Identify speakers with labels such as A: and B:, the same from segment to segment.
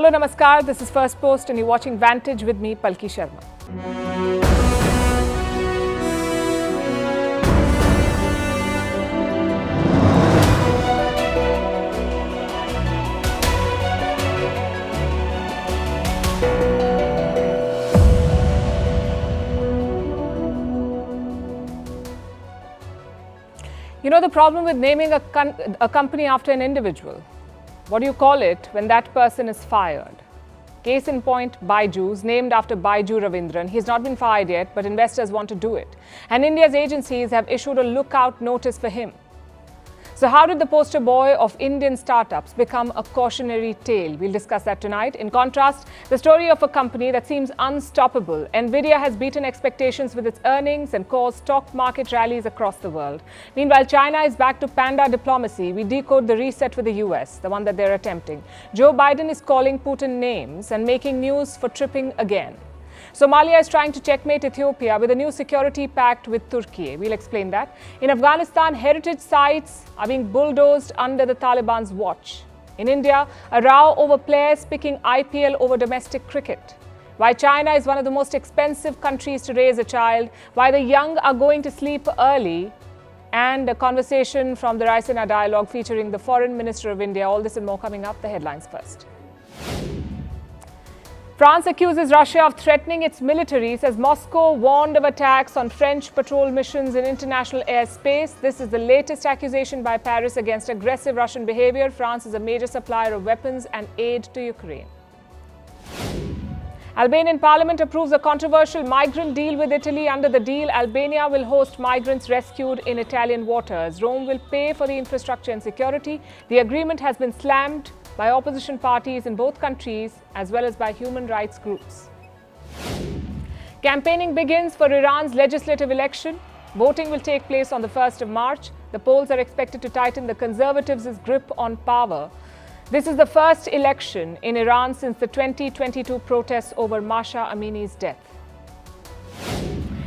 A: Hello, Namaskar. This is Firstpost and you're watching Vantage with me, Palki Sharma. You know the problem with naming a company after an individual? What do you call it when that person is fired? Case in point, Byju's, named after Byju Raveendran. He's not been fired yet, but investors want to do it. And India's agencies have issued a lookout notice for him. So how did the poster boy of Indian startups become a cautionary tale? We'll discuss that tonight. In contrast, the story of a company that seems unstoppable. Nvidia has beaten expectations with its earnings and caused stock market rallies across the world. Meanwhile, China is back to Panda diplomacy. We decode the reset with the US, the one that they're attempting. Joe Biden is calling Putin names and making news for tripping again. Somalia is trying to checkmate Ethiopia with a new security pact with Turkey. We'll explain that. In Afghanistan, heritage sites are being bulldozed under the Taliban's watch. In India, a row over players picking IPL over domestic cricket. Why China is one of the most expensive countries to raise a child. Why the young are going to sleep early. And a conversation from the Raisina dialogue featuring the Foreign Minister of India. All this and more coming up. The headlines first. France accuses Russia of threatening its militaries as Moscow warned of attacks on French patrol missions in international airspace. This is the latest accusation by Paris against aggressive Russian behavior. France is a major supplier of weapons and aid to Ukraine. Albanian parliament approves a controversial migrant deal with Italy. Under the deal, Albania will host migrants rescued in Italian waters. Rome will pay for the infrastructure and security. The agreement has been slammed by opposition parties in both countries as well as by human rights groups. Campaigning begins for Iran's legislative election. Voting will take place on the 1st of March. The polls are expected to tighten the conservatives' grip on power. This is the first election in Iran since the 2022 protests over Mahsa Amini's death.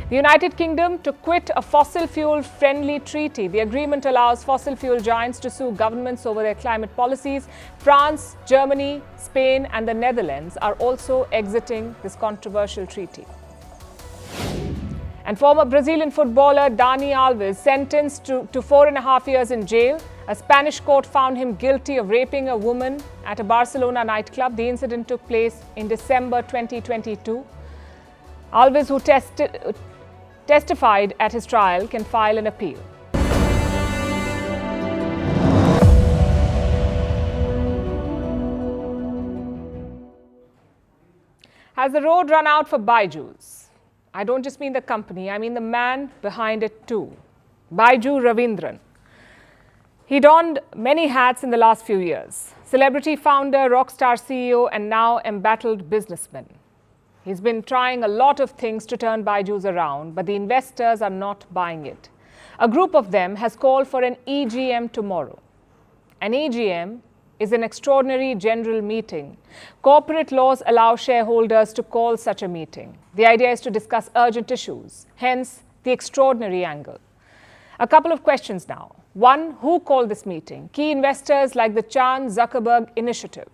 A: The United Kingdom to quit a fossil fuel-friendly treaty. The agreement allows fossil fuel giants to sue governments over their climate policies. France, Germany, Spain and the Netherlands are also exiting this controversial treaty. And former Brazilian footballer Dani Alves sentenced to 4.5 years in jail. A Spanish court found him guilty of raping a woman at a Barcelona nightclub. The incident took place in December 2022. Alves, who testified at his trial, can file an appeal. Has the road run out for Byju's? I don't just mean the company, I mean the man behind it too. Byju Raveendran. He donned many hats in the last few years. Celebrity founder, rock star CEO, and now embattled businessman. He's been trying a lot of things to turn Byju's around, but the investors are not buying it. A group of them has called for an EGM tomorrow. An EGM is an extraordinary general meeting. Corporate laws allow shareholders to call such a meeting. The idea is to discuss urgent issues, hence the extraordinary angle. A couple of questions now. One, who called this meeting? Key investors like the Chan Zuckerberg Initiative,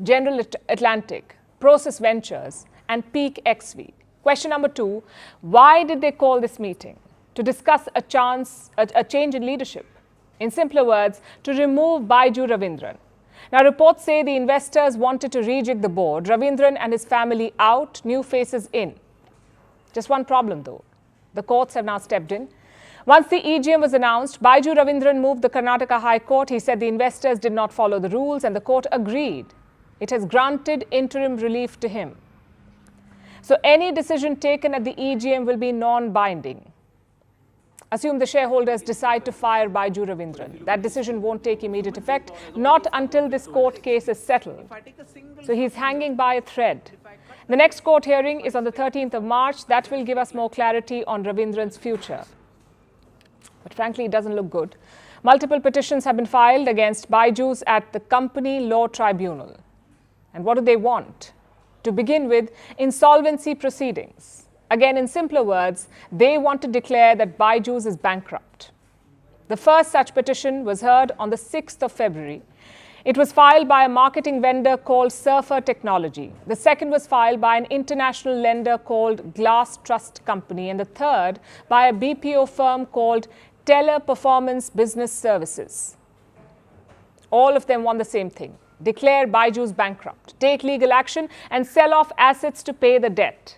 A: General Atlantic, Process Ventures and Peak XV. Question number two, why did they call this meeting? To discuss a change in leadership. In simpler words, to remove Byju Raveendran. Now reports say the investors wanted to rejig the board. Raveendran and his family out, new faces in. Just one problem though. The courts have now stepped in. Once the EGM was announced, Byju Raveendran moved the Karnataka High Court. He said the investors did not follow the rules and the court agreed. It has granted interim relief to him. So any decision taken at the EGM will be non-binding. Assume the shareholders decide to fire Byju Raveendran. That decision won't take immediate effect, not until this court case is settled. So he's hanging by a thread. The next court hearing is on the 13th of March. That will give us more clarity on Raveendran's future. But frankly, it doesn't look good. Multiple petitions have been filed against Byju's at the Company Law Tribunal. And what do they want? To begin with, insolvency proceedings. Again, in simpler words, they want to declare that Byju's is bankrupt. The first such petition was heard on the 6th of February. It was filed by a marketing vendor called Surfer Technology. The second was filed by an international lender called Glass Trust Company. And the third by a BPO firm called Teleperformance Business Services. All of them want the same thing: declare Byju's bankrupt, take legal action, and sell off assets to pay the debt.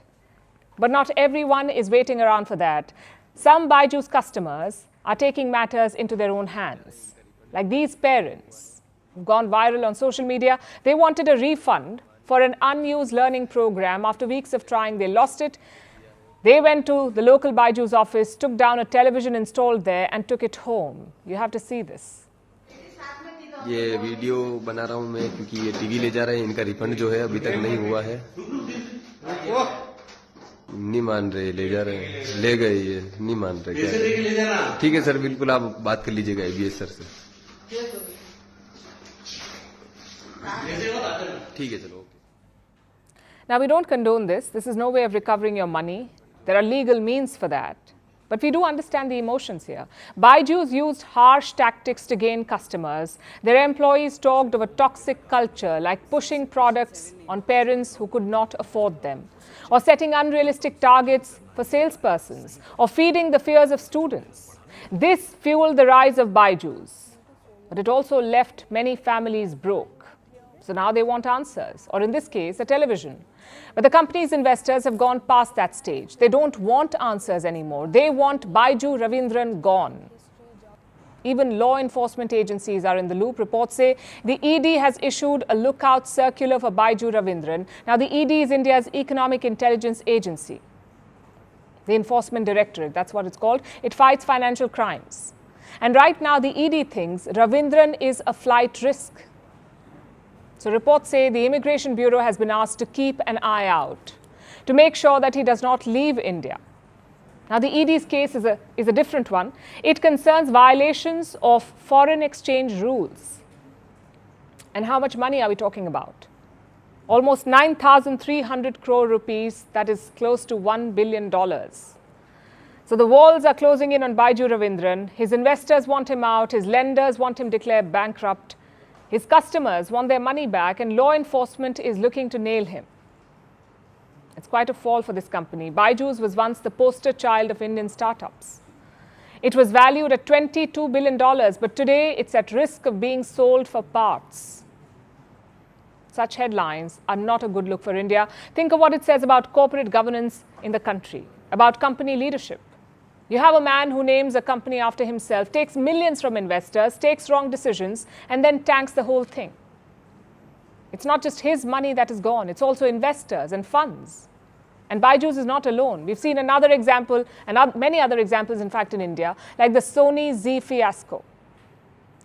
A: But not everyone is waiting around for that. Some Byju's customers are taking matters into their own hands. Like these parents who've gone viral on social media. They wanted a refund for an unused learning program. After weeks of trying, they lost it. They went to the local Byju's office, took down a television installed there and took it home. You have to see this.
B: ये video बना रहा हूँ मैं क्योंकि ये TV ले जा रहे हैं, इनका रिफंड जो है अभी तक नहीं हुआ है। नहीं मान रहे, ले जा रहे हैं, ले गए, ये नहीं मान रहे। क्या ठीक है सर, बिल्कुल आप बात कर लीजिएगा एबीएस सर से। ठीक है चलो।
A: Now we don't condone this. This is no way of recovering your money. There are legal means for that. But we do understand the emotions here. Byju's used harsh tactics to gain customers. Their employees talked of a toxic culture, like pushing products on parents who could not afford them, or setting unrealistic targets for salespersons, or feeding the fears of students. This fueled the rise of Byju's. But it also left many families broke. So now they want answers, or in this case, a television. But the company's investors have gone past that stage. They don't want answers anymore. They want Byju Raveendran gone. Even law enforcement agencies are in the loop. Reports say the ED has issued a lookout circular for Byju Raveendran. Now, the ED is India's economic intelligence agency. The Enforcement Directorate, that's what it's called. It fights financial crimes. And right now, the ED thinks Raveendran is a flight risk. So reports say the Immigration Bureau has been asked to keep an eye out to make sure that he does not leave India. Now, the ED's case is a different one. It concerns violations of foreign exchange rules. And how much money are we talking about? Almost 9,300 crore rupees, that is close to $1 billion. So the walls are closing in on Byju Raveendran. His investors want him out. His lenders want him declared bankrupt. His customers want their money back, and law enforcement is looking to nail him. It's quite a fall for this company. Byju's was once the poster child of Indian startups. It was valued at $22 billion, but today it's at risk of being sold for parts. Such headlines are not a good look for India. Think of what it says about corporate governance in the country, about company leadership. You have a man who names a company after himself, takes millions from investors, takes wrong decisions, and then tanks the whole thing. It's not just his money that is gone, it's also investors and funds. And Byju's is not alone. We've seen another example, and many other examples, in fact, in India, like the Sony Z fiasco.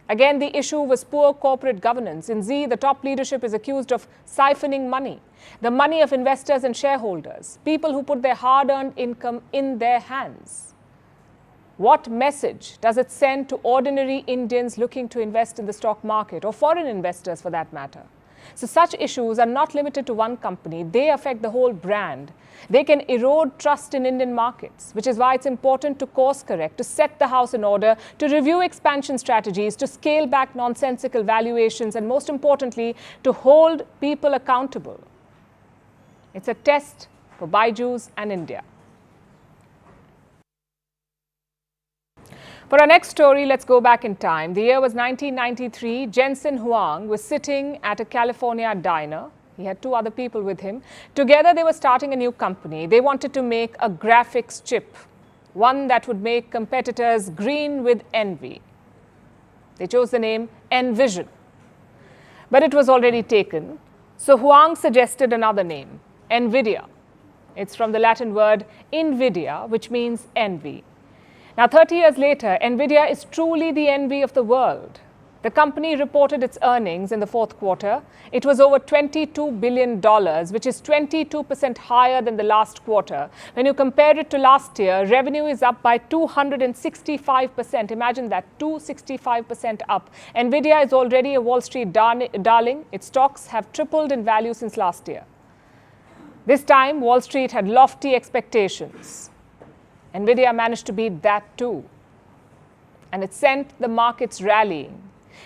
A: Again, the issue was poor corporate governance. In Z, the top leadership is accused of siphoning money, the money of investors and shareholders, people who put their hard-earned income in their hands. What message does it send to ordinary Indians looking to invest in the stock market, or foreign investors for that matter? So such issues are not limited to one company. They affect the whole brand. They can erode trust in Indian markets, which is why it's important to course correct, to set the house in order, to review expansion strategies, to scale back nonsensical valuations, and most importantly, to hold people accountable. It's a test for Byju's and India. For our next story, let's go back in time. The year was 1993. Jensen Huang was sitting at a California diner. He had two other people with him. Together, they were starting a new company. They wanted to make a graphics chip, one that would make competitors green with envy. They chose the name Envision. But it was already taken. So Huang suggested another name, Nvidia. It's from the Latin word invidia, which means envy. Now, 30 years later, Nvidia is truly the envy of the world. The company reported its earnings in the fourth quarter. It was over $22 billion, which is 22% higher than the last quarter. When you compare it to last year, revenue is up by 265%. Imagine that, 265% up. Nvidia is already a Wall Street darling. Its stocks have tripled in value since last year. This time, Wall Street had lofty expectations. Nvidia managed to beat that too. And it sent the markets rallying.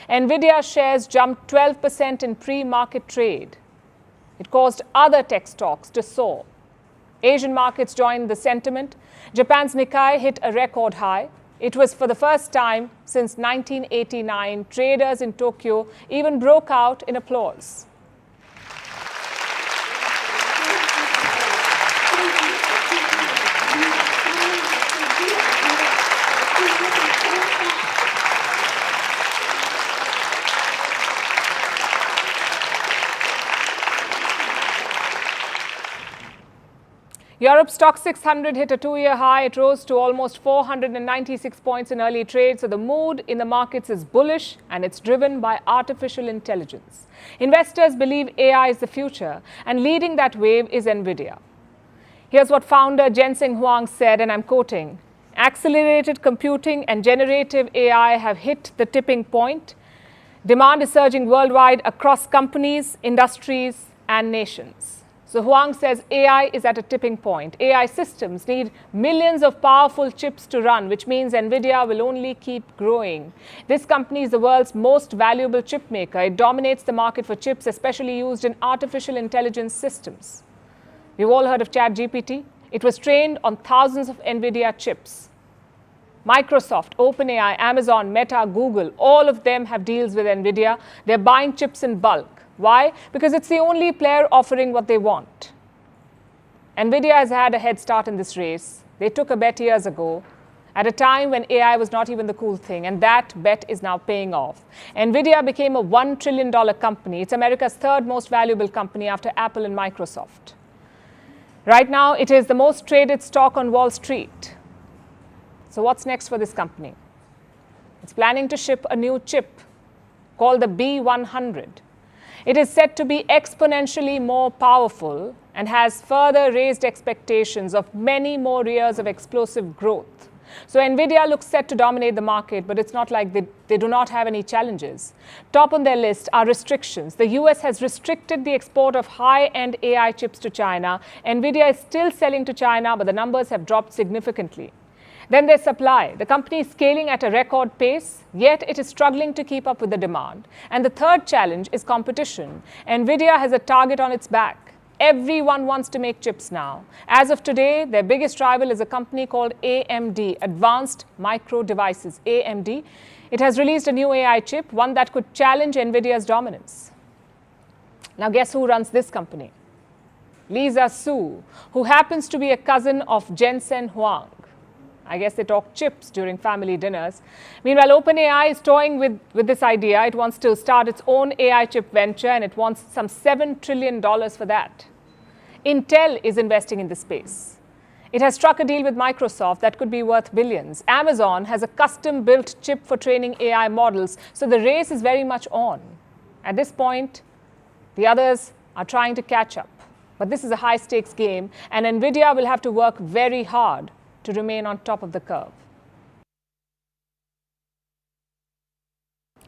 A: Nvidia shares jumped 12% in pre-market trade. It caused other tech stocks to soar. Asian markets joined the sentiment. Japan's Nikkei hit a record high. It was for the first time since 1989. Traders in Tokyo even broke out in applause. Europe's stock 600 hit a two-year high. It rose to almost 496 points in early trade. So the mood in the markets is bullish, and it's driven by artificial intelligence. Investors believe AI is the future, and leading that wave is Nvidia. Here's what founder Jensen Huang said, and I'm quoting, "Accelerated computing and generative AI have hit the tipping point. Demand is surging worldwide across companies, industries, and nations." So Huang says AI is at a tipping point. AI systems need millions of powerful chips to run, which means Nvidia will only keep growing. This company is the world's most valuable chip maker. It dominates the market for chips, especially used in artificial intelligence systems. We've all heard of ChatGPT. It was trained on thousands of Nvidia chips. Microsoft, OpenAI, Amazon, Meta, Google, all of them have deals with Nvidia. They're buying chips in bulk. Why? Because it's the only player offering what they want. Nvidia has had a head start in this race. They took a bet years ago at a time when AI was not even the cool thing, and that bet is now paying off. Nvidia became a $1 trillion company. It's America's third most valuable company after Apple and Microsoft. Right now, it is the most traded stock on Wall Street. So what's next for this company? It's planning to ship a new chip called the B100. It is said to be exponentially more powerful and has further raised expectations of many more years of explosive growth. So Nvidia looks set to dominate the market, but it's not like they do not have any challenges. Top on their list are restrictions. The US has restricted the export of high-end AI chips to China. Nvidia is still selling to China, but the numbers have dropped significantly. Then there's supply. The company is scaling at a record pace, yet it is struggling to keep up with the demand. And the third challenge is competition. Nvidia has a target on its back. Everyone wants to make chips now. As of today, their biggest rival is a company called AMD, Advanced Micro Devices, AMD. It has released a new AI chip, one that could challenge Nvidia's dominance. Now guess who runs this company? Lisa Su, who happens to be a cousin of Jensen Huang. I guess they talk chips during family dinners. Meanwhile, OpenAI is toying with this idea. It wants to start its own AI chip venture, and it wants some $7 trillion for that. Intel is investing in this space. It has struck a deal with Microsoft that could be worth billions. Amazon has a custom-built chip for training AI models, so the race is very much on. At this point, the others are trying to catch up. But this is a high-stakes game, and Nvidia will have to work very hard to remain on top of the curve.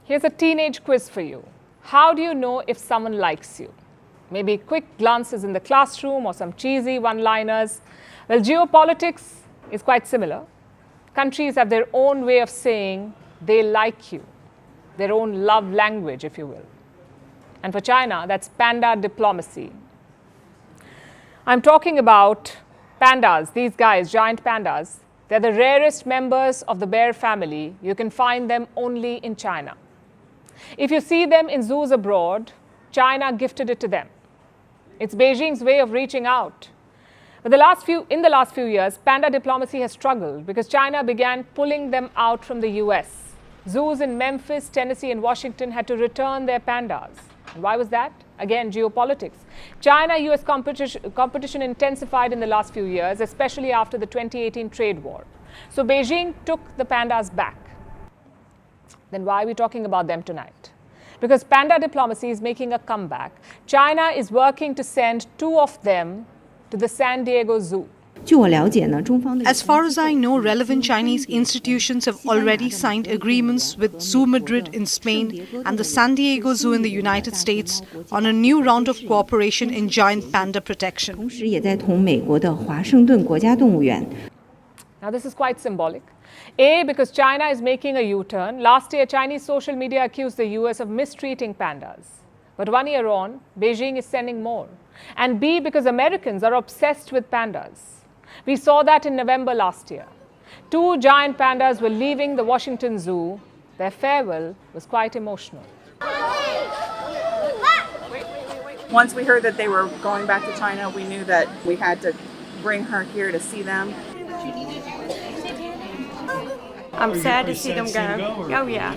A: Here's a teenage quiz for you. How do you know if someone likes you? Maybe quick glances in the classroom or some cheesy one-liners. Well, geopolitics is quite similar. Countries have their own way of saying they like you, their own love language, if you will. And for China, that's panda diplomacy. I'm talking about pandas, these guys, giant pandas. They're the rarest members of the bear family. You can find them only in China. If you see them in zoos abroad, China gifted it to them. It's Beijing's way of reaching out. But in the last few years, panda diplomacy has struggled because China began pulling them out from the US. Zoos in Memphis, Tennessee, and Washington had to return their pandas. And why was that? Again, geopolitics. China-US competition intensified in the last few years, especially after the 2018 trade war. So Beijing took the pandas back. Then why are we talking about them tonight? Because panda diplomacy is making a comeback. China is working to send 2 of them to the San Diego Zoo.
C: As far as I know, relevant Chinese institutions have already signed agreements with Zoo Madrid in Spain and the San Diego Zoo in the United States on a new round of cooperation in giant panda protection.
A: Now, this is quite symbolic. A, because China is making a U-turn. Last year, Chinese social media accused the US of mistreating pandas. But 1 year on, Beijing is sending more. And B, because Americans are obsessed with pandas. We saw that in November last year. 2 giant pandas were leaving the Washington Zoo. Their farewell was quite emotional.
D: Once we heard that they were going back to China, we knew that we had to bring her here to see them.
E: I'm sad to see them go. Oh, yeah.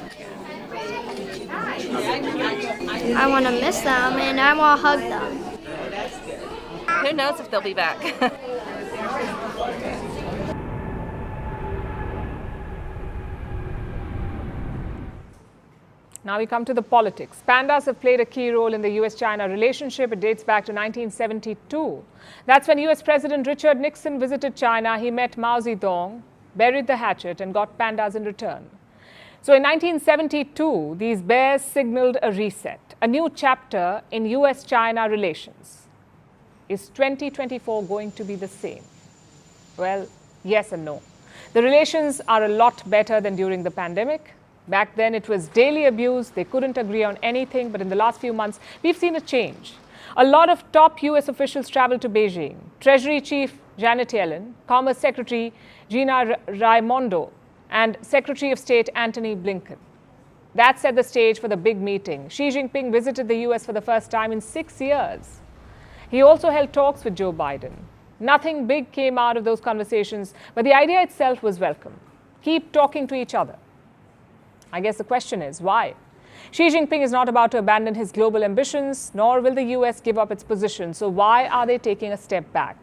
E: I want to miss them and I want to hug them.
F: Who knows if they'll be back?
A: Now we come to the politics. Pandas have played a key role in the US-China relationship. It dates back to 1972. That's when US President Richard Nixon visited China. He met Mao Zedong, buried the hatchet, and got pandas in return. So in 1972, these bears signaled a reset, a new chapter in US-China relations. Is 2024 going to be the same? Well, yes and no. The relations are a lot better than during the pandemic. Back then, it was daily abuse. They couldn't agree on anything. But in the last few months, we've seen a change. A lot of top US officials traveled to Beijing. Treasury Chief Janet Yellen, Commerce Secretary Gina Raimondo, and Secretary of State Antony Blinken. That set the stage for the big meeting. Xi Jinping visited the US for the first time in 6 years. He also held talks with Joe Biden. Nothing big came out of those conversations, but the idea itself was welcome. Keep talking to each other. I guess the question is, why? Xi Jinping is not about to abandon his global ambitions, nor will the US give up its position. So why are they taking a step back?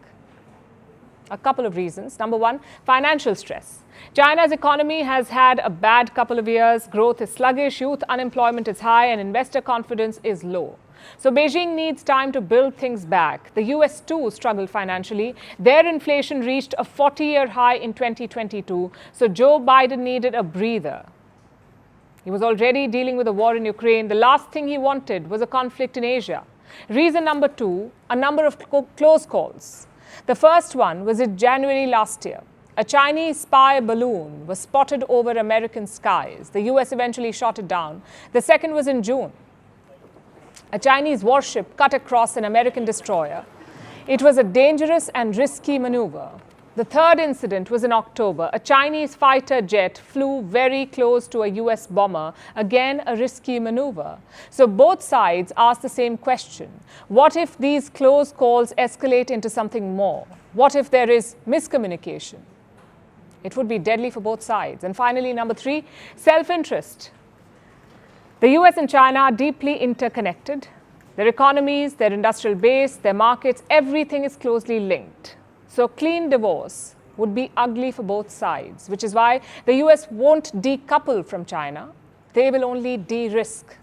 A: A couple of reasons. Number one, financial stress. China's economy has had a bad couple of years. Growth is sluggish, youth unemployment is high, and investor confidence is low. So Beijing needs time to build things back. The US too struggled financially. Their inflation reached a 40-year high in 2022. So Joe Biden needed a breather. He was already dealing with a war in Ukraine. The last thing he wanted was a conflict in Asia. Reason number two, a number of close calls. The first one was in January last year. A Chinese spy balloon was spotted over American skies. The US eventually shot it down. The second was in June. A Chinese warship cut across an American destroyer. It was a dangerous and risky maneuver. The third incident was in October. A Chinese fighter jet flew very close to a US bomber. Again, a risky maneuver. So both sides asked the same question. What if these close calls escalate into something more? What if there is miscommunication? It would be deadly for both sides. And finally, number three, self-interest. The US and China are deeply interconnected. Their economies, their industrial base, their markets, everything is closely linked. So clean divorce would be ugly for both sides, which is why the US won't decouple from China. They will only de-risk.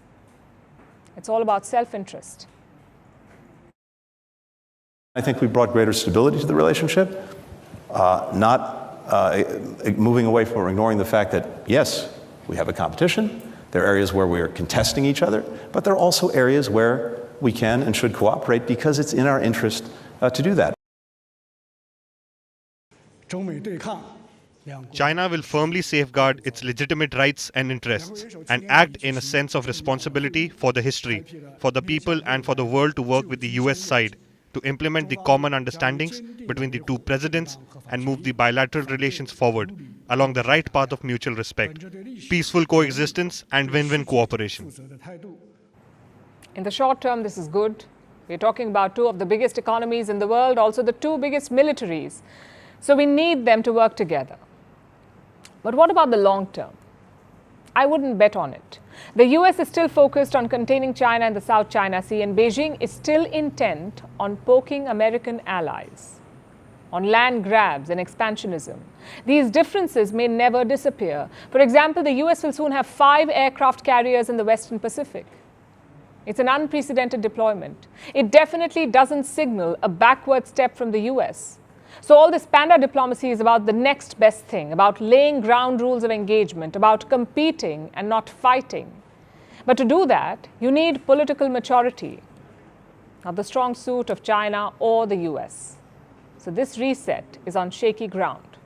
A: It's all about self-interest.
G: I think we brought greater stability to the relationship, not moving away from or ignoring the fact that, yes, we have a competition. There are areas where we are contesting each other, but there are also areas where we can and should cooperate because it's in our interest to do that.
H: China will firmly safeguard its legitimate rights and interests and act in a sense of responsibility for the history, for the people and for the world to work with the US side to implement the common understandings between the two presidents and move the bilateral relations forward along the right path of mutual respect, peaceful coexistence and win-win cooperation.
A: In the short term, this is good. We're talking about two of the biggest economies in the world, also the two biggest militaries. So we need them to work together. But what about the long term? I wouldn't bet on it. The US is still focused on containing China in the South China Sea, and Beijing is still intent on poking American allies, on land grabs and expansionism. These differences may never disappear. For example, the US will soon have 5 aircraft carriers in the Western Pacific. It's an unprecedented deployment. It definitely doesn't signal a backward step from the US. So all this panda diplomacy is about the next best thing, about laying ground rules of engagement, about competing and not fighting. But to do that, you need political maturity, not the strong suit of China or the US. So this reset is on shaky ground.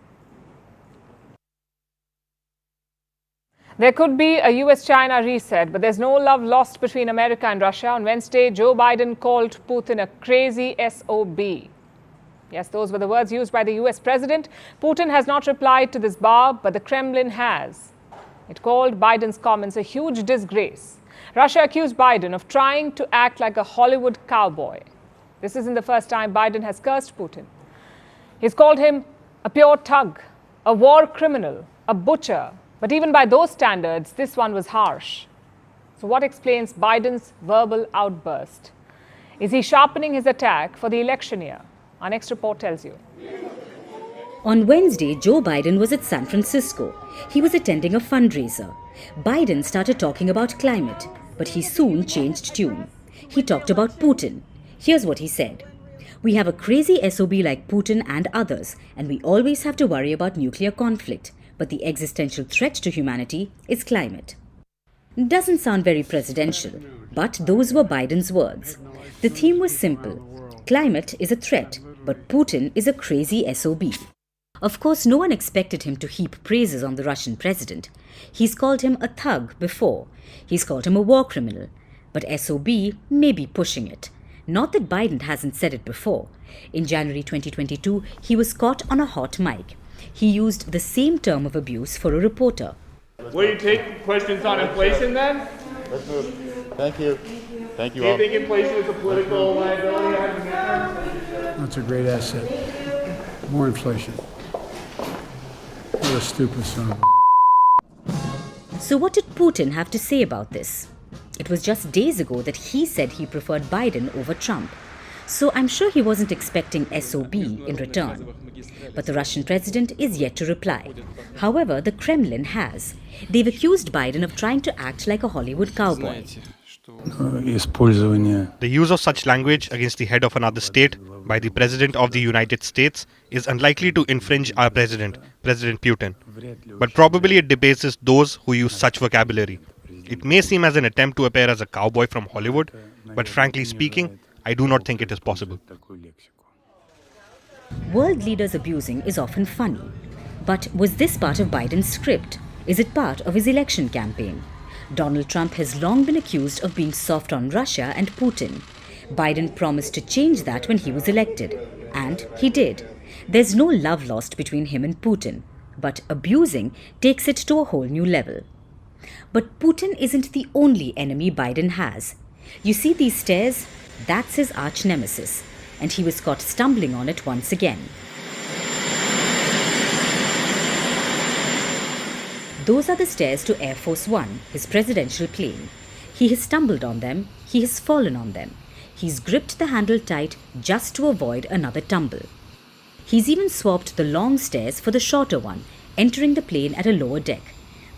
A: There could be a US-China reset, but there's no love lost between America and Russia. On Wednesday, Joe Biden called Putin a crazy SOB. Yes, those were the words used by the US president. Putin has not replied to this barb, but the Kremlin has. It called Biden's comments a huge disgrace. Russia accused Biden of trying to act like a Hollywood cowboy. This isn't the first time Biden has cursed Putin. He's called him a pure thug, a war criminal, a butcher. But even by those standards, this one was harsh. So what explains Biden's verbal outburst? Is he sharpening his attack for the election year? Our next report tells you.
I: On Wednesday, Joe Biden was at San Francisco. He was attending a fundraiser. Biden started talking about climate, but he soon changed tune. He talked about Putin. Here's what he said. We have a crazy SOB like Putin and others, and we always have to worry about nuclear conflict. But the existential threat to humanity is climate. Doesn't sound very presidential, but those were Biden's words. The theme was simple. Climate is a threat, but Putin is a crazy SOB. Of course, no one expected him to heap praises on the Russian president. He's called him a thug before. He's called him a war criminal. But SOB may be pushing it. Not that Biden hasn't said it before. In January 2022, he was caught on a hot mic. He used the same term of abuse for a reporter.
J: Will you take questions on inflation then?
K: Let's move. Thank you. Thank you
J: Do
K: all.
J: you think inflation is a political liability?
L: That's a great asset. More inflation. What a stupid son of a...
I: So what did Putin have to say about this? It was just days ago that he said he preferred Biden over Trump. So I'm sure he wasn't expecting SOB in return. But the Russian president is yet to reply. However, the Kremlin has. They've accused Biden of trying to act like a Hollywood cowboy.
H: The use of such language against the head of another state by the President of the United States is unlikely to infringe our president, President Putin. But probably it debases those who use such vocabulary. It may seem as an attempt to appear as a cowboy from Hollywood, but frankly speaking, I do not think it is possible.
I: World leaders abusing is often funny. But was this part of Biden's script? Is it part of his election campaign? Donald Trump has long been accused of being soft on Russia and Putin. Biden promised to change that when he was elected. And he did. There's no love lost between him and Putin. But abusing takes it to a whole new level. But Putin isn't the only enemy Biden has. You see these stairs? That's his arch nemesis. And he was caught stumbling on it once again. Those are the stairs to Air Force One, his presidential plane. He has stumbled on them, he has fallen on them. He's gripped the handle tight just to avoid another tumble. He's even swapped the long stairs for the shorter one, entering the plane at a lower deck.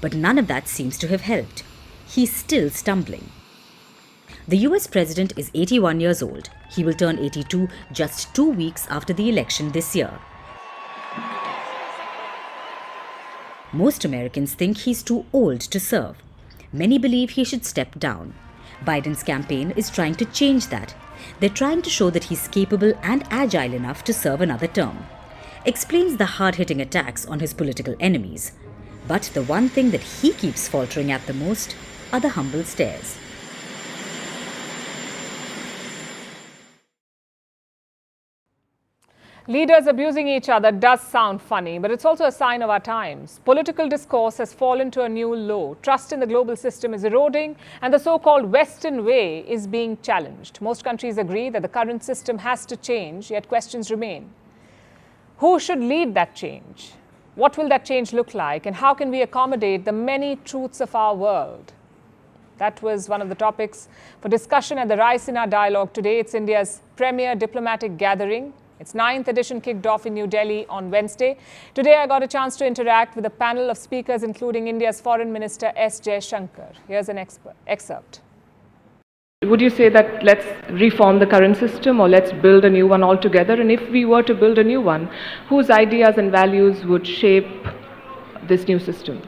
I: But none of that seems to have helped. He's still stumbling. The US president is 81 years old. He will turn 82 just 2 weeks after the election this year. Most Americans think he's too old to serve. Many believe he should step down. Biden's campaign is trying to change that. They're trying to show that he's capable and agile enough to serve another term. Explains the hard-hitting attacks on his political enemies. But the one thing that he keeps faltering at the most are the humble stares.
A: Leaders abusing each other does sound funny, but it's also a sign of our times. Political discourse has fallen to a new low. Trust in the global system is eroding, and the so-called Western way is being challenged. Most countries agree that the current system has to change, yet questions remain. Who should lead that change? What will that change look like, and how can we accommodate the many truths of our world? That was one of the topics for discussion at the Raisina Dialogue today. It's India's premier diplomatic gathering. Its 9th edition kicked off in New Delhi on Wednesday. Today, I got a chance to interact with a panel of speakers, including India's Foreign Minister S. Jaishankar. Here's an excerpt. Would you say that let's reform the current system or let's build a new one altogether? And if we were to build a new one, whose ideas and values would shape this new system?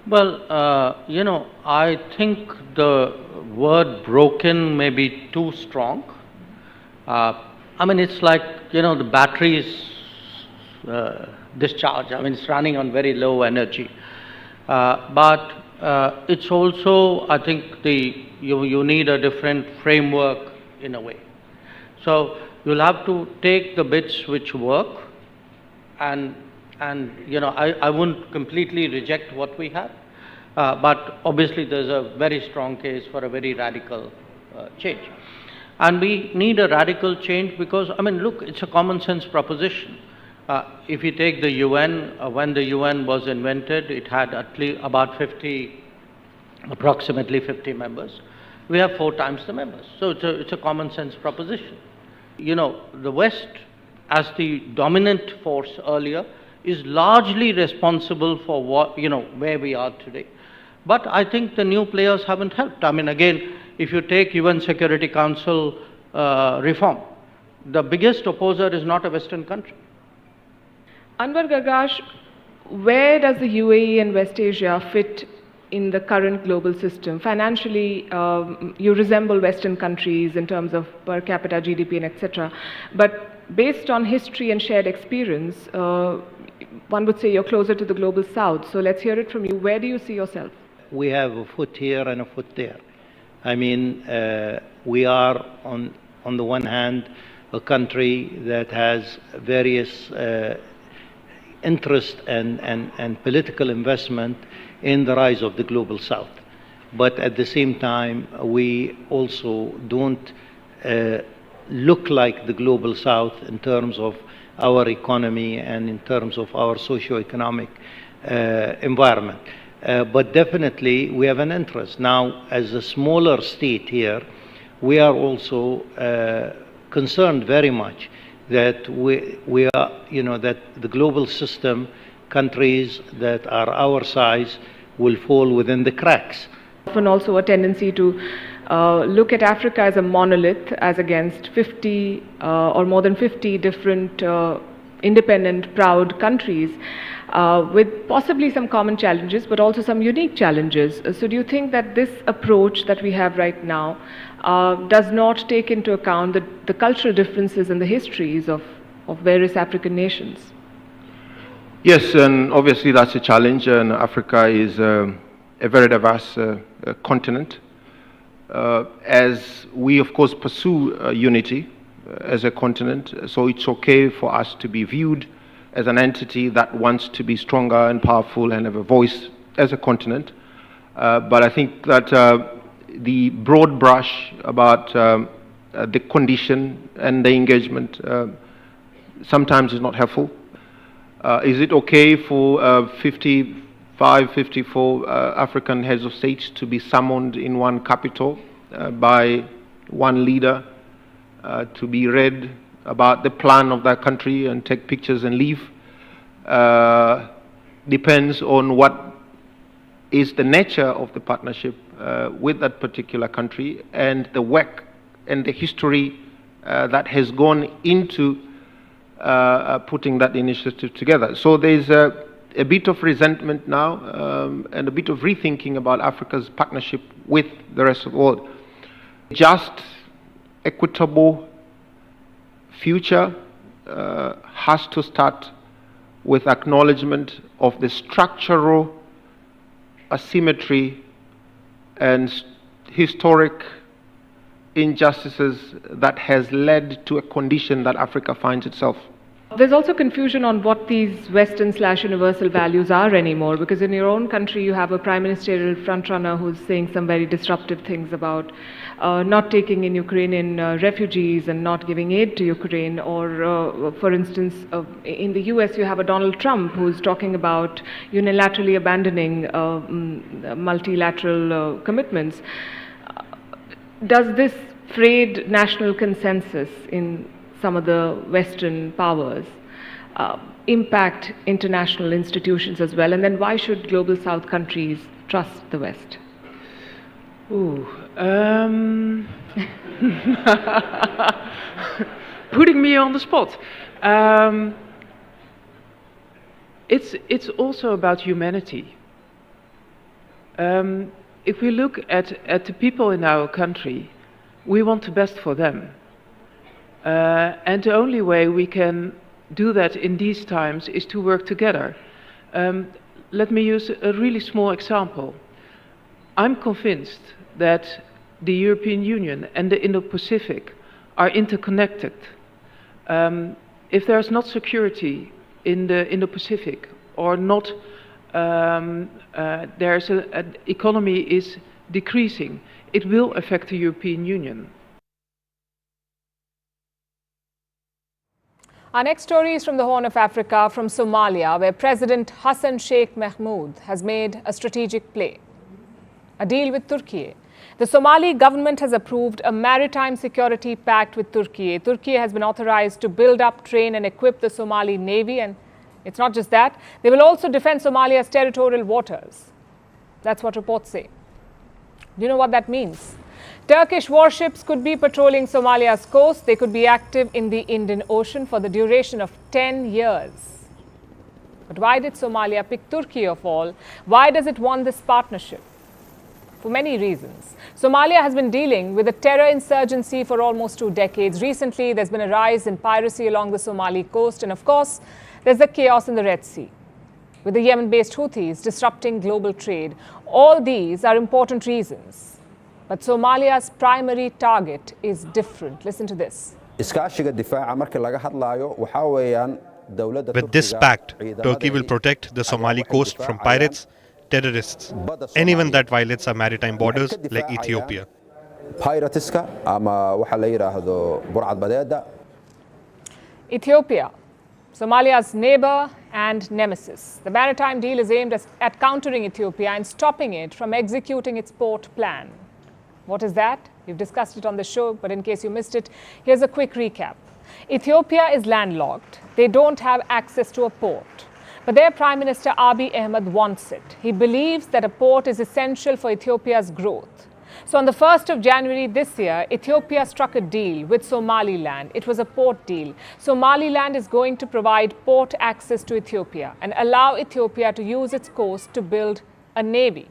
M: Well, I think the word broken may be too strong. It's like, the battery is discharged. It's running on very low energy. But it's also, I think, you need a different framework in a way. So you'll have to take the bits which work, and I wouldn't completely reject what we have, but obviously there's a very strong case for a very radical change. And we need a radical change because, I mean, look, it's a common sense proposition. If you take the UN, when the UN was invented, it had at least about approximately 50 members. We have 4 times the members. So it's a common sense proposition. The West, as the dominant force earlier, is largely responsible for where we are today. But I think the new players haven't helped. I mean, again, if you take UN Security Council reform, the biggest opposer is not a Western country.
A: Anwar Gargash, where does the UAE and West Asia fit in the current global system? Financially, you resemble Western countries in terms of per capita GDP and etc. But based on history and shared experience, one would say you're closer to the global south. So let's hear it from you. Where do you see yourself?
N: We have a foot here and a foot there. I mean, we are on the one hand a country that has various interest and political investment in the rise of the global south. But at the same time, we also don't look like the global south in terms of our economy and in terms of our socio-economic environment. But definitely we have an interest. Now, as a smaller state here, we are also concerned very much that we are, that the global system, countries that are our size, will fall within the cracks.
A: Often also a tendency to look at Africa as a monolith, as against 50 or more than 50 different independent, proud countries with possibly some common challenges, but also some unique challenges. So do you think that this approach that we have right now does not take into account the cultural differences and the histories of various African nations?
O: Yes, and obviously that's a challenge, and Africa is a very diverse continent. As we, of course, pursue unity as a continent, so it's okay for us to be viewed as an entity that wants to be stronger and powerful and have a voice as a continent. But I think that the broad brush about the condition and the engagement sometimes is not helpful. Is it okay for 54 African heads of states to be summoned in one capital by one leader to be read about the plan of that country and take pictures and leave? Depends on what is the nature of the partnership with that particular country and the work and the history that has gone into putting that initiative together. So there's a bit of resentment now and a bit of rethinking about Africa's partnership with the rest of the world. Just, equitable future has to start with acknowledgement of the structural asymmetry and historic injustices that has led to a condition that Africa finds itself.
A: There's also confusion on what these Western/universal values are anymore, because in your own country you have a prime ministerial frontrunner who's saying some very disruptive things about not taking in Ukrainian refugees and not giving aid to Ukraine, or for instance, in the US you have a Donald Trump who's talking about unilaterally abandoning multilateral commitments. Does this frayed national consensus in some of the Western powers impact international institutions as well? And then why should global South countries trust the West?
P: Putting me on the spot. It's also about humanity. If we look at the people in our country, we want the best for them. And the only way we can do that in these times is to work together. Let me use a really small example. I'm convinced that the European Union and the Indo-Pacific are interconnected. If there's not security in the Indo-Pacific, or not, there's an economy is decreasing, it will affect the European Union.
A: Our next story is from the Horn of Africa, from Somalia, where President Hassan Sheikh Mahmoud has made a strategic play. A deal with Turkey. The Somali government has approved a maritime security pact with Turkey. Turkey has been authorized to build up, train and equip the Somali Navy, and it's not just that, they will also defend Somalia's territorial waters. That's what reports say. Do you know what that means? Turkish warships could be patrolling Somalia's coast. They could be active in the Indian Ocean for the duration of 10 years. But why did Somalia pick Turkey of all? Why does it want this partnership? For many reasons. Somalia has been dealing with a terror insurgency for almost 2 decades. Recently, there's been a rise in piracy along the Somali coast. And of course, there's the chaos in the Red Sea, with the Yemen-based Houthis disrupting global trade. All these are important reasons. But Somalia's primary target is different. Listen to this.
H: With this pact, Turkey will protect the Somali coast from pirates, terrorists, anyone that violates our maritime borders like Ethiopia.
A: Ethiopia, Somalia's neighbor and nemesis. The maritime deal is aimed at countering Ethiopia and stopping it from executing its port plan. What is that? We've discussed it on the show, but in case you missed it, here's a quick recap. Ethiopia is landlocked. They don't have access to a port. But their Prime Minister Abiy Ahmed wants it. He believes that a port is essential for Ethiopia's growth. So on the 1st of January this year, Ethiopia struck a deal with Somaliland. It was a port deal. Somaliland is going to provide port access to Ethiopia and allow Ethiopia to use its coast to build a navy.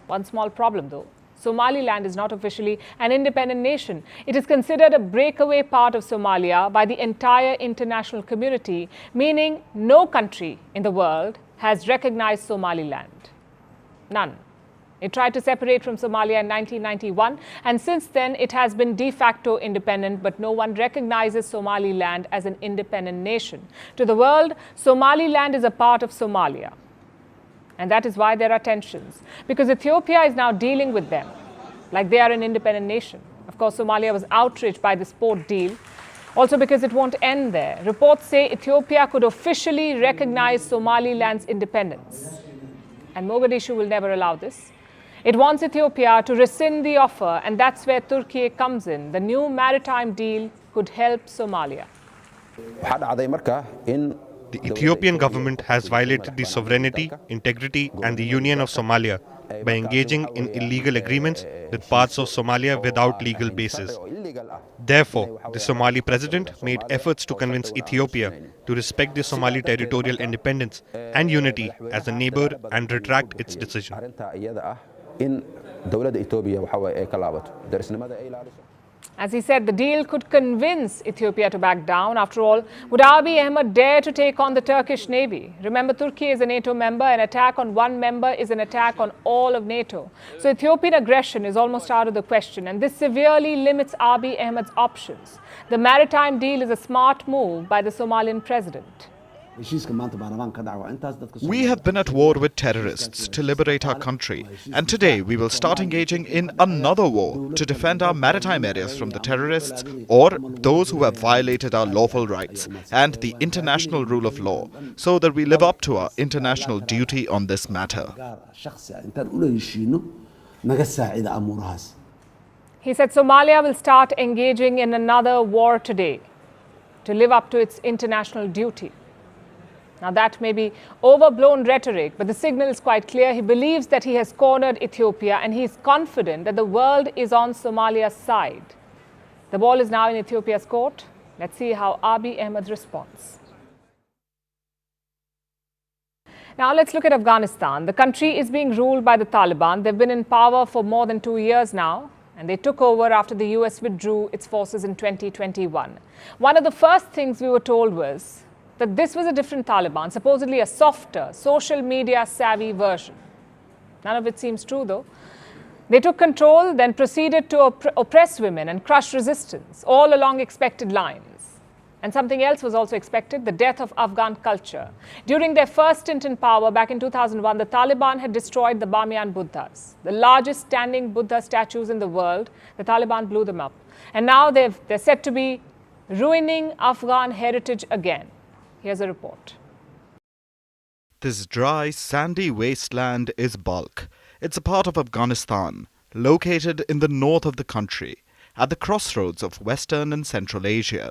A: One small problem though. Somaliland is not officially an independent nation. It is considered a breakaway part of Somalia by the entire international community, meaning no country in the world has recognized Somaliland. None. It tried to separate from Somalia in 1991, and since then it has been de facto independent, but no one recognizes Somaliland as an independent nation. To the world, Somaliland is a part of Somalia. And that is why there are tensions, because Ethiopia is now dealing with them like they are an independent nation. Of course, Somalia was outraged by this port deal, also because it won't end there. Reports say Ethiopia could officially recognize Somaliland's independence. And Mogadishu will never allow this. It wants Ethiopia to rescind the offer, and that's where Turkey comes in. The new maritime deal could help Somalia.
H: The Ethiopian government has violated the sovereignty, integrity and the union of Somalia by engaging in illegal agreements with parts of Somalia without legal basis. Therefore, the Somali president made efforts to convince Ethiopia to respect the Somali territorial independence and unity as a neighbor and retract its decision.
A: As he said, the deal could convince Ethiopia to back down. After all, would Abiy Ahmed dare to take on the Turkish Navy? Remember, Turkey is a NATO member. An attack on one member is an attack on all of NATO. So Ethiopian aggression is almost out of the question, and this severely limits Abiy Ahmed's options. The maritime deal is a smart move by the Somalian president.
Q: We have been at war with terrorists to liberate our country, and today we will start engaging in another war to defend our maritime areas from the terrorists or those who have violated our lawful rights and the international rule of law, so that we live up to our international duty on this matter.
A: He said Somalia will start engaging in another war today to live up to its international duty. Now, that may be overblown rhetoric, but the signal is quite clear. He believes that he has cornered Ethiopia, and he is confident that the world is on Somalia's side. The ball is now in Ethiopia's court. Let's see how Abiy Ahmed responds. Now, let's look at Afghanistan. The country is being ruled by the Taliban. They've been in power for more than 2 years now, and they took over after the US withdrew its forces in 2021. One of the first things we were told was that this was a different Taliban, supposedly a softer, social media savvy version. None of it seems true, though. They took control, then proceeded to oppress women and crush resistance, all along expected lines. And something else was also expected, the death of Afghan culture. During their first stint in power back in 2001, the Taliban had destroyed the Bamiyan Buddhas, the largest standing Buddha statues in the world. The Taliban blew them up. And now they're said to be ruining Afghan heritage again. Here's a report.
Q: This dry, sandy wasteland is Balkh. It's a part of Afghanistan, located in the north of the country, at the crossroads of Western and Central Asia.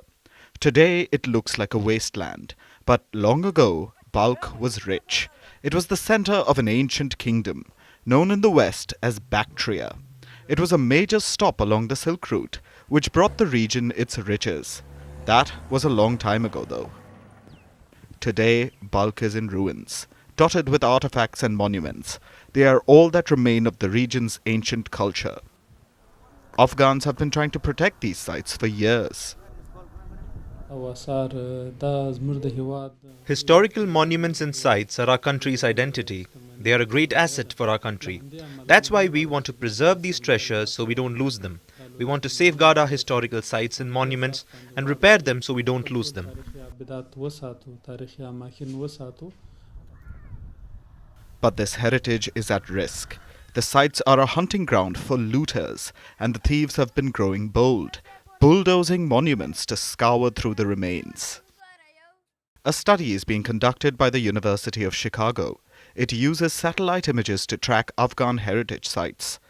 Q: Today it looks like a wasteland, but long ago Balkh was rich. It was the center of an ancient kingdom, known in the West as Bactria. It was a major stop along the Silk Route, which brought the region its riches. That was a long time ago, though. Today Balkh is in ruins, dotted with artifacts and monuments. They are all that remain of the region's ancient culture. Afghans have been trying to protect these sites for years.
R: Historical monuments and sites are our country's identity. They are a great asset for our country. That's why we want to preserve these treasures so we don't lose them. We want to safeguard our historical sites and monuments and repair them so we don't lose them.
Q: But this heritage is at risk. The sites are a hunting ground for looters, and the thieves have been growing bold, bulldozing monuments to scour through the remains. A study is being conducted by the University of Chicago. It uses satellite images to track Afghan heritage sites.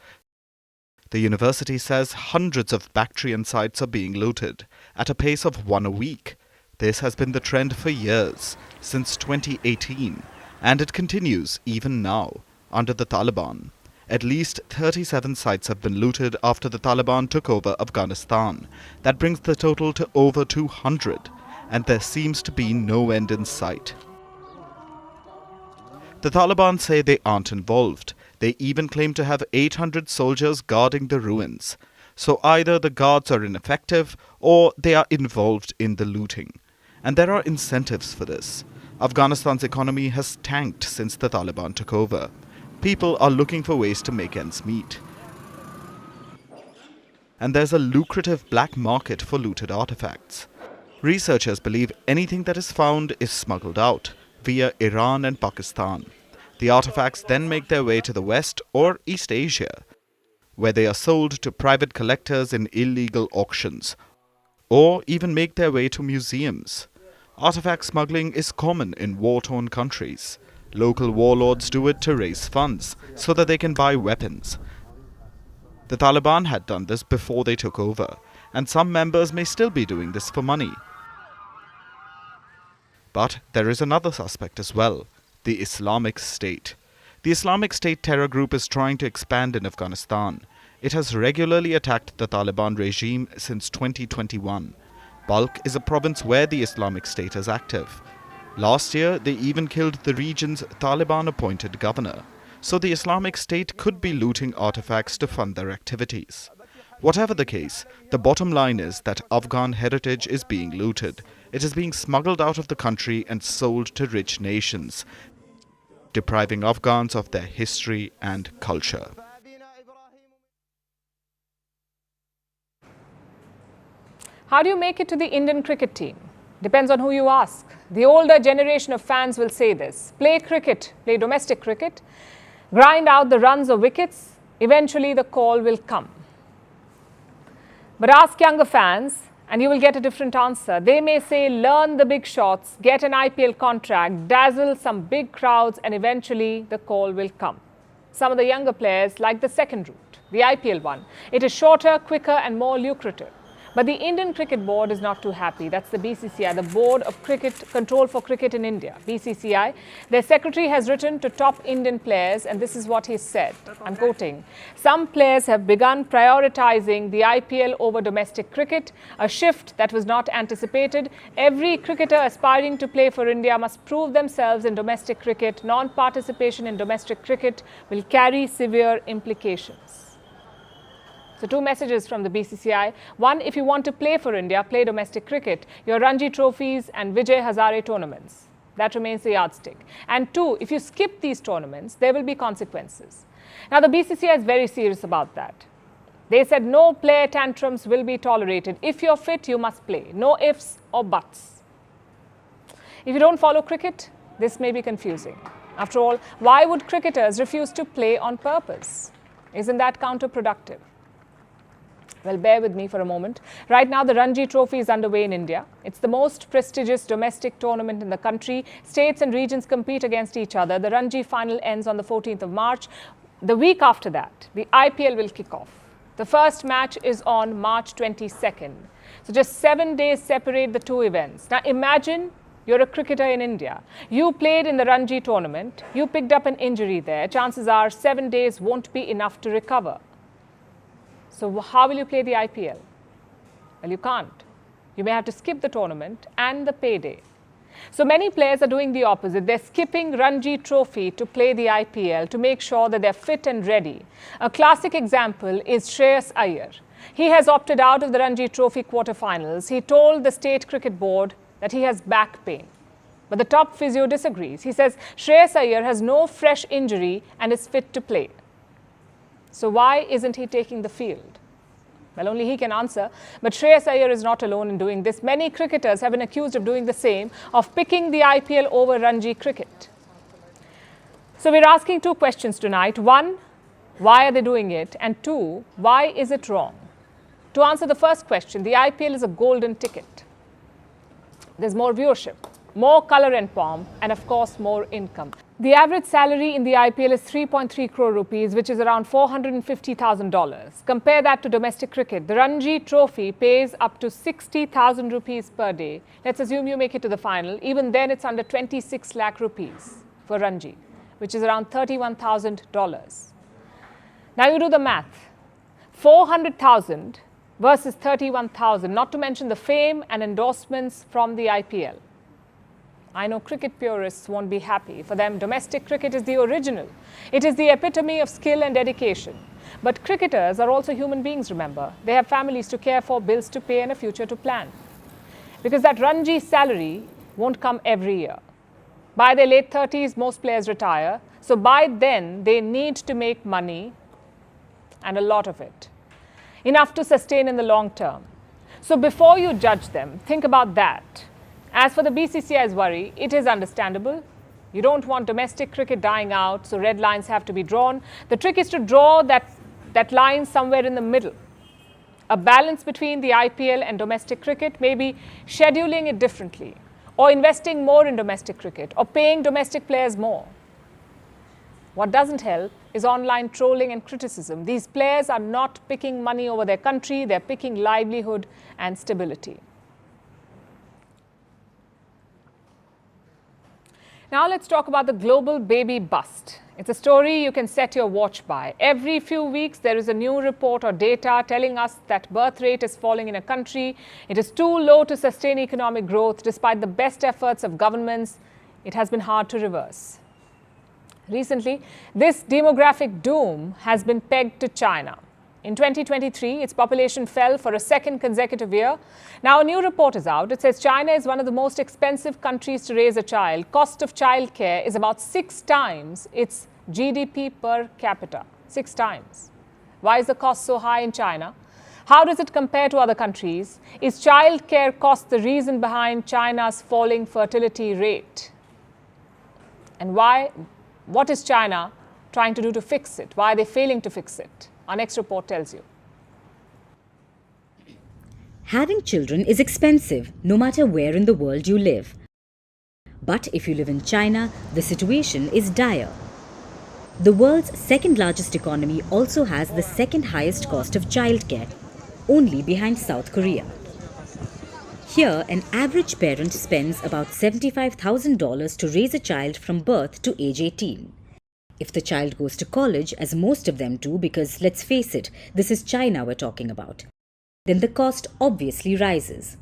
Q: The university says hundreds of Bactrian sites are being looted, at a pace of one a week. This has been the trend for years, since 2018, and it continues even now, under the Taliban. At least 37 sites have been looted after the Taliban took over Afghanistan. That brings the total to over 200, and there seems to be no end in sight. The Taliban say they aren't involved. They even claim to have 800 soldiers guarding the ruins. So either the guards are ineffective or they are involved in the looting. And there are incentives for this. Afghanistan's economy has tanked since the Taliban took over. People are looking for ways to make ends meet. And there's a lucrative black market for looted artifacts. Researchers believe anything that is found is smuggled out via Iran and Pakistan. The artifacts then make their way to the West or East Asia, where they are sold to private collectors in illegal auctions, or even make their way to museums. Artifact smuggling is common in war-torn countries. Local warlords do it to raise funds so that they can buy weapons. The Taliban had done this before they took over, and some members may still be doing this for money. But there is another suspect as well, the Islamic State. The Islamic State terror group is trying to expand in Afghanistan. It has regularly attacked the Taliban regime since 2021. Balkh is a province where the Islamic State is active. Last year, they even killed the region's Taliban-appointed governor. So the Islamic State could be looting artifacts to fund their activities. Whatever the case, the bottom line is that Afghan heritage is being looted. It is being smuggled out of the country and sold to rich nations, depriving Afghans of their history and culture.
A: How do you make it to the Indian cricket team? Depends on who you ask. The older generation of fans will say this. Play cricket, play domestic cricket, grind out the runs or wickets, eventually the call will come. But ask younger fans and you will get a different answer. They may say, learn the big shots, get an IPL contract, dazzle some big crowds, and eventually the call will come. Some of the younger players like the second route, the IPL one. It is shorter, quicker and more lucrative. But the Indian Cricket Board is not too happy. That's the BCCI, the Board of Control for Cricket in India, BCCI. Their secretary has written to top Indian players, and this is what he said. I'm quoting. Some players have begun prioritizing the IPL over domestic cricket, a shift that was not anticipated. Every cricketer aspiring to play for India must prove themselves in domestic cricket. Non-participation in domestic cricket will carry severe implications. So two messages from the BCCI. One, if you want to play for India, play domestic cricket, your Ranji trophies and Vijay Hazare tournaments. That remains the yardstick. And two, if you skip these tournaments, there will be consequences. Now, the BCCI is very serious about that. They said no player tantrums will be tolerated. If you're fit, you must play. No ifs or buts. If you don't follow cricket, this may be confusing. After all, why would cricketers refuse to play on purpose? Isn't that counterproductive? Well, bear with me for a moment. Right now, the Ranji Trophy is underway in India. It's the most prestigious domestic tournament in the country. States and regions compete against each other. The Ranji final ends on the 14th of March. The week after that, the IPL will kick off. The first match is on March 22nd. So just 7 days separate the two events. Now imagine you're a cricketer in India. You played in the Ranji tournament. You picked up an injury there. Chances are 7 days won't be enough to recover. So how will you play the IPL? Well, you can't. You may have to skip the tournament and the payday. So many players are doing the opposite. They're skipping Ranji Trophy to play the IPL to make sure that they're fit and ready. A classic example is Shreyas Iyer. He has opted out of the Ranji Trophy quarterfinals. He told the State Cricket Board that he has back pain. But the top physio disagrees. He says Shreyas Iyer has no fresh injury and is fit to play. So why isn't he taking the field? Well, only he can answer. But Shreyas Iyer is not alone in doing this. Many cricketers have been accused of doing the same, of picking the IPL over Ranji cricket. So we're asking two questions tonight. One, why are they doing it? And two, why is it wrong? To answer the first question, the IPL is a golden ticket. There's more viewership, more colour and pomp, and of course, more income. The average salary in the IPL is 3.3 crore rupees, which is around $450,000. Compare that to domestic cricket. The Ranji Trophy pays up to 60,000 rupees per day. Let's assume you make it to the final. Even then, it's under 26 lakh rupees for Ranji, which is around $31,000. Now you do the math. 400,000 versus 31,000, not to mention the fame and endorsements from the IPL. I know cricket purists won't be happy. For them, domestic cricket is the original. It is the epitome of skill and dedication. But cricketers are also human beings, remember. They have families to care for, bills to pay, and a future to plan. Because that Ranji salary won't come every year. By their late 30s, most players retire. So by then, they need to make money, and a lot of it. Enough to sustain in the long term. So before you judge them, think about that. As for the BCCI's worry, it is understandable. You don't want domestic cricket dying out, so red lines have to be drawn. The trick is to draw that line somewhere in the middle. A balance between the IPL and domestic cricket, maybe scheduling it differently, or investing more in domestic cricket, or paying domestic players more. What doesn't help is online trolling and criticism. These players are not picking money over their country, they're picking livelihood and stability. Now let's talk about the global baby bust. It's a story you can set your watch by. Every few weeks there is a new report or data telling us that birth rate is falling in a country. It is too low to sustain economic growth. Despite the best efforts of governments, it has been hard to reverse. Recently, this demographic doom has been pegged to China. In 2023, its population fell for a second consecutive year. Now, a new report is out. It says China is one of the most expensive countries to raise a child. Cost of childcare is about 6 times its GDP per capita. 6 times. Why is the cost so high in China? How does it compare to other countries? Is childcare cost the reason behind China's falling fertility rate? And what is China trying to do to fix it? Why are they failing to fix it? Our next report tells you.
I: Having children is expensive, no matter where in the world you live. But if you live in China, the situation is dire. The world's second largest economy also has the second highest cost of childcare, only behind South Korea. Here, an average parent spends about $75,000 to raise a child from birth to age 18. If the child goes to college, as most of them do, because let's face it, this is China we're talking about, then the cost obviously rises.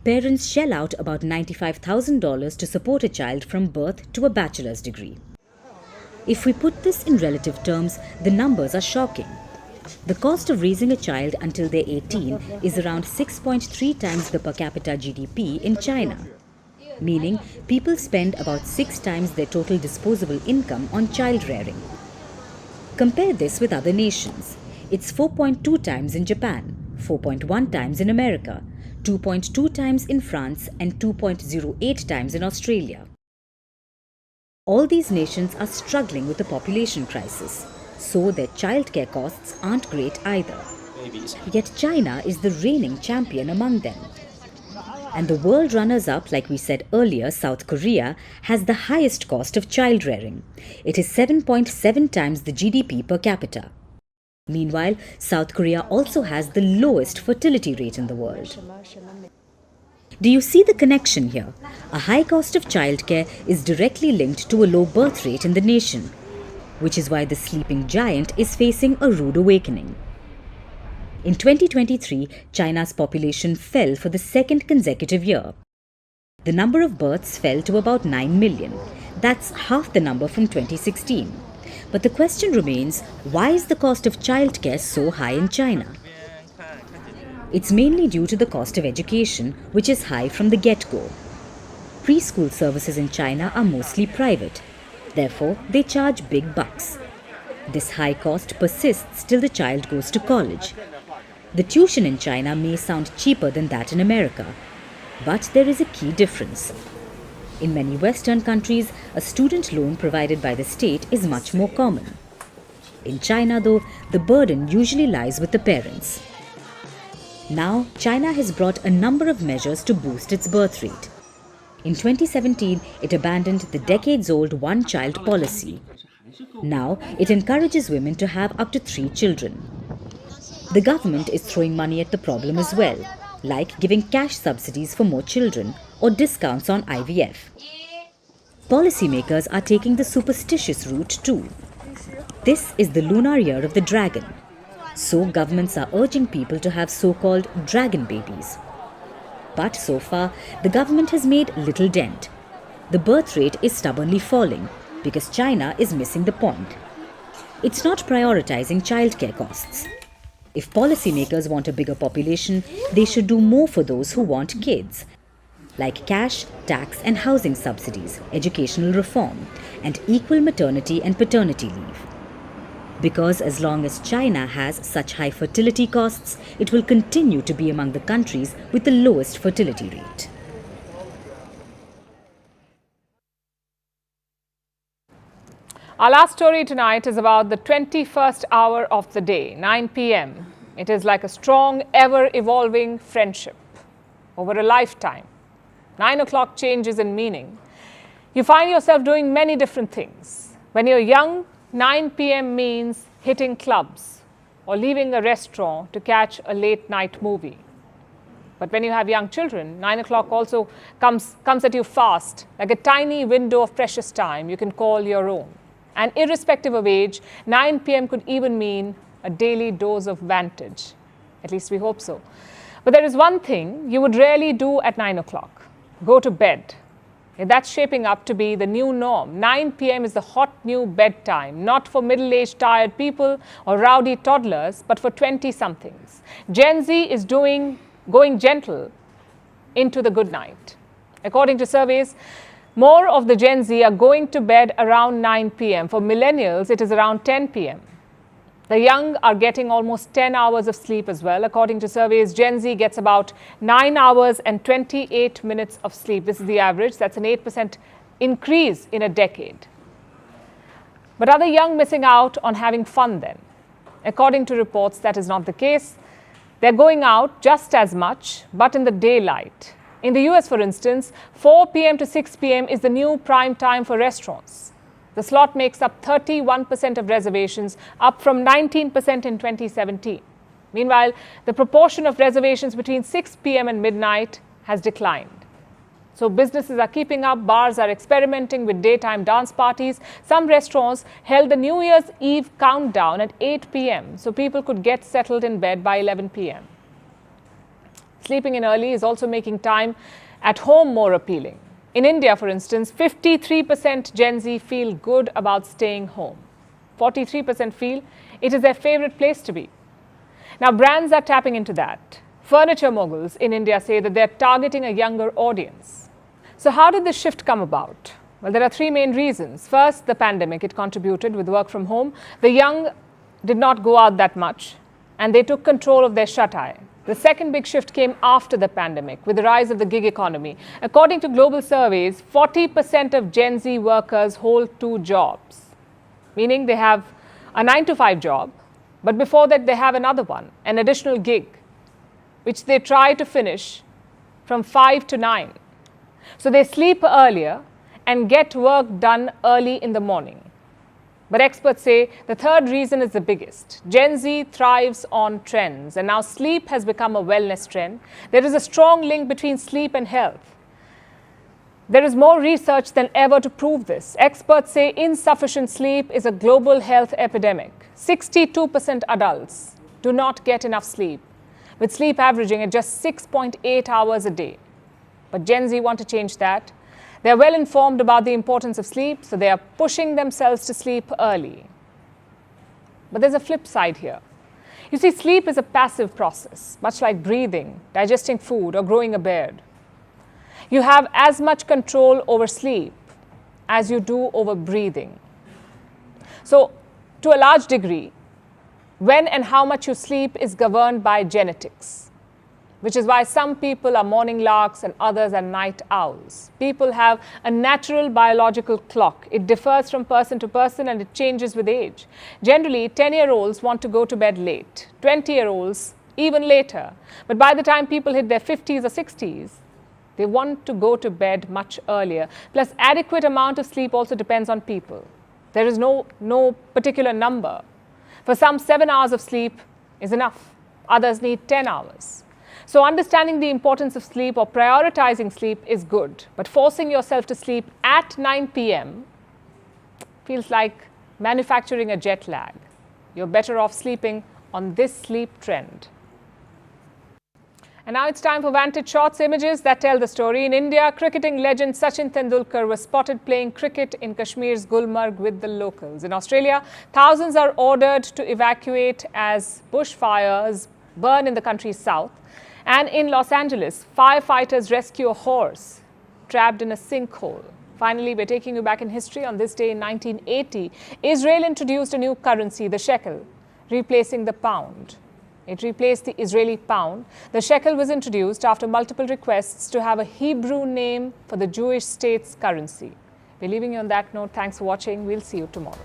I: Parents shell out about $95,000 to support a child from birth to a bachelor's degree. If we put this in relative terms, the numbers are shocking. The cost of raising a child until they're 18 is around 6.3 times the per capita GDP in China. Meaning people spend about 6 times their total disposable income on child rearing. Compare this with other nations. It's 4.2 times in Japan, 4.1 times in America, 2.2 times in France, and 2.08 times in Australia. All these nations are struggling with the population crisis, so their childcare costs aren't great either. Yet China is the reigning champion among them. And the world runners-up, like we said earlier, South Korea, has the highest cost of child rearing. It is 7.7 times the GDP per capita. Meanwhile, South Korea also has the lowest fertility rate in the world. Do you see the connection here? A high cost of childcare is directly linked to a low birth rate in the nation, which is why the sleeping giant is facing a rude awakening. In 2023, China's population fell for the second consecutive year. The number of births fell to about 9 million. That's half the number from 2016. But the question remains, why is the cost of childcare so high in China? It's mainly due to the cost of education, which is high from the get-go. Preschool services in China are mostly private. Therefore, they charge big bucks. This high cost persists till the child goes to college. The tuition in China may sound cheaper than that in America, but there is a key difference. In many Western countries, a student loan provided by the state is much more common. In China, though, the burden usually lies with the parents. Now, China has brought a number of measures to boost its birth rate. In 2017, it abandoned the decades-old one-child policy. Now, it encourages women to have up to 3 children. The government is throwing money at the problem as well, like giving cash subsidies for more children or discounts on IVF. Policymakers are taking the superstitious route too. This is the lunar year of the dragon. So governments are urging people to have so-called dragon babies. But so far, the government has made little dent. The birth rate is stubbornly falling because China is missing the point. It's not prioritizing childcare costs. If policymakers want a bigger population, they should do more for those who want kids, like cash, tax and housing subsidies, educational reform, and equal maternity and paternity leave. Because as long as China has such high fertility costs, it will continue to be among the countries with the lowest fertility rate.
A: Our last story tonight is about the 21st hour of the day, 9 p.m. It is like a strong, ever-evolving friendship over a lifetime. 9 o'clock changes in meaning. You find yourself doing many different things. When you're young, 9 p.m. means hitting clubs or leaving a restaurant to catch a late-night movie. But when you have young children, 9 o'clock also comes at you fast, like a tiny window of precious time you can call your own. And irrespective of age, 9 p.m. could even mean a daily dose of Vantage. At least we hope so. But there is one thing you would rarely do at 9 o'clock. Go to bed. That's shaping up to be the new norm. 9 p.m. is the hot new bedtime, not for middle-aged tired people or rowdy toddlers, but for 20-somethings. Gen Z is going gentle into the good night. According to surveys, more of the Gen Z are going to bed around 9 p.m. For millennials, it is around 10 p.m. The young are getting almost 10 hours of sleep as well. According to surveys, Gen Z gets about 9 hours and 28 minutes of sleep. This is the average. That's an 8% increase in a decade. But are the young missing out on having fun then? According to reports, that is not the case. They're going out just as much, but in the daylight. In the US, for instance, 4 p.m. to 6 p.m. is the new prime time for restaurants. The slot makes up 31% of reservations, up from 19% in 2017. Meanwhile, the proportion of reservations between 6 p.m. and midnight has declined. So businesses are keeping up, bars are experimenting with daytime dance parties. Some restaurants held the New Year's Eve countdown at 8 p.m. so people could get settled in bed by 11 p.m. Sleeping in early is also making time at home more appealing. In India, for instance, 53% Gen Z feel good about staying home. 43% feel it is their favorite place to be. Now, brands are tapping into that. Furniture moguls in India say that they're targeting a younger audience. So how did this shift come about? Well, there are three main reasons. First, the pandemic. It contributed with work from home. The young did not go out that much, and they took control of their shut-eye. The second big shift came after the pandemic with the rise of the gig economy. According to global surveys, 40% of Gen Z workers hold two jobs, meaning they have a 9-to-5 job, but before that they have another one, an additional gig, which they try to finish from 5 to 9. So they sleep earlier and get work done early in the morning. But experts say the third reason is the biggest. Gen Z thrives on trends, and now sleep has become a wellness trend. There is a strong link between sleep and health. There is more research than ever to prove this. Experts say insufficient sleep is a global health epidemic. 62% adults do not get enough sleep, with sleep averaging at just 6.8 hours a day. But Gen Z want to change that. They are well informed about the importance of sleep, so they are pushing themselves to sleep early. But there's a flip side here. You see, sleep is a passive process, much like breathing, digesting food, or growing a beard. You have as much control over sleep as you do over breathing. So, to a large degree, when and how much you sleep is governed by genetics, which is why some people are morning larks and others are night owls. People have a natural biological clock. It differs from person to person and it changes with age. Generally, 10-year-olds want to go to bed late, 20-year-olds even later. But by the time people hit their 50s or 60s, they want to go to bed much earlier. Plus, adequate amount of sleep also depends on people. There is no particular number. For some, 7 hours of sleep is enough. Others need 10 hours. So understanding the importance of sleep or prioritizing sleep is good, but forcing yourself to sleep at 9 p.m. feels like manufacturing a jet lag. You're better off sleeping on this sleep trend. And now it's time for Vantage Shots, images that tell the story. In India, cricketing legend Sachin Tendulkar was spotted playing cricket in Kashmir's Gulmarg with the locals. In Australia, thousands are ordered to evacuate as bushfires burn in the country's south. And in Los Angeles, firefighters rescue a horse trapped in a sinkhole. Finally, we're taking you back in history. On this day in 1980, Israel introduced a new currency, the shekel, replacing the pound. It replaced the Israeli pound. The shekel was introduced after multiple requests to have a Hebrew name for the Jewish state's currency. We're leaving you on that note. Thanks for watching. We'll see you tomorrow.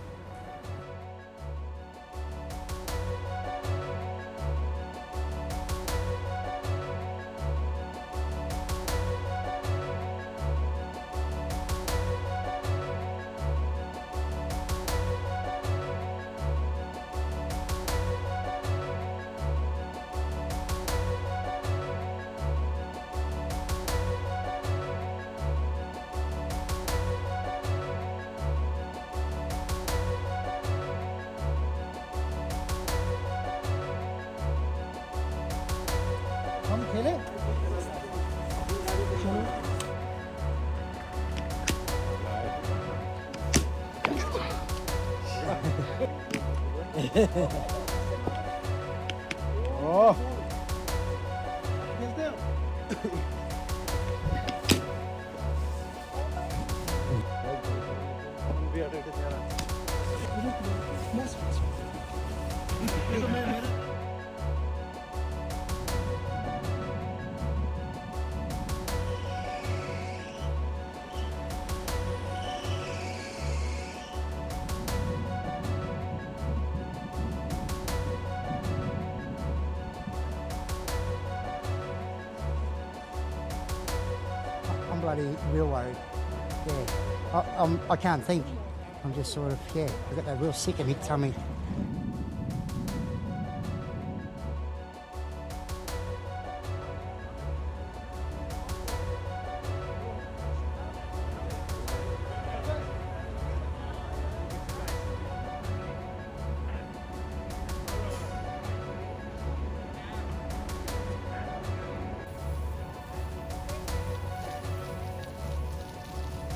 S: हम खेले Oh. I'm bloody real worried. Yeah. I can't think. I'm just sort of, yeah, I've got that real sick in my tummy.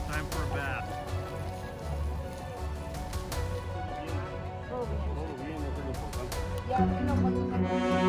J: Time for a bath.
S: Ya, no,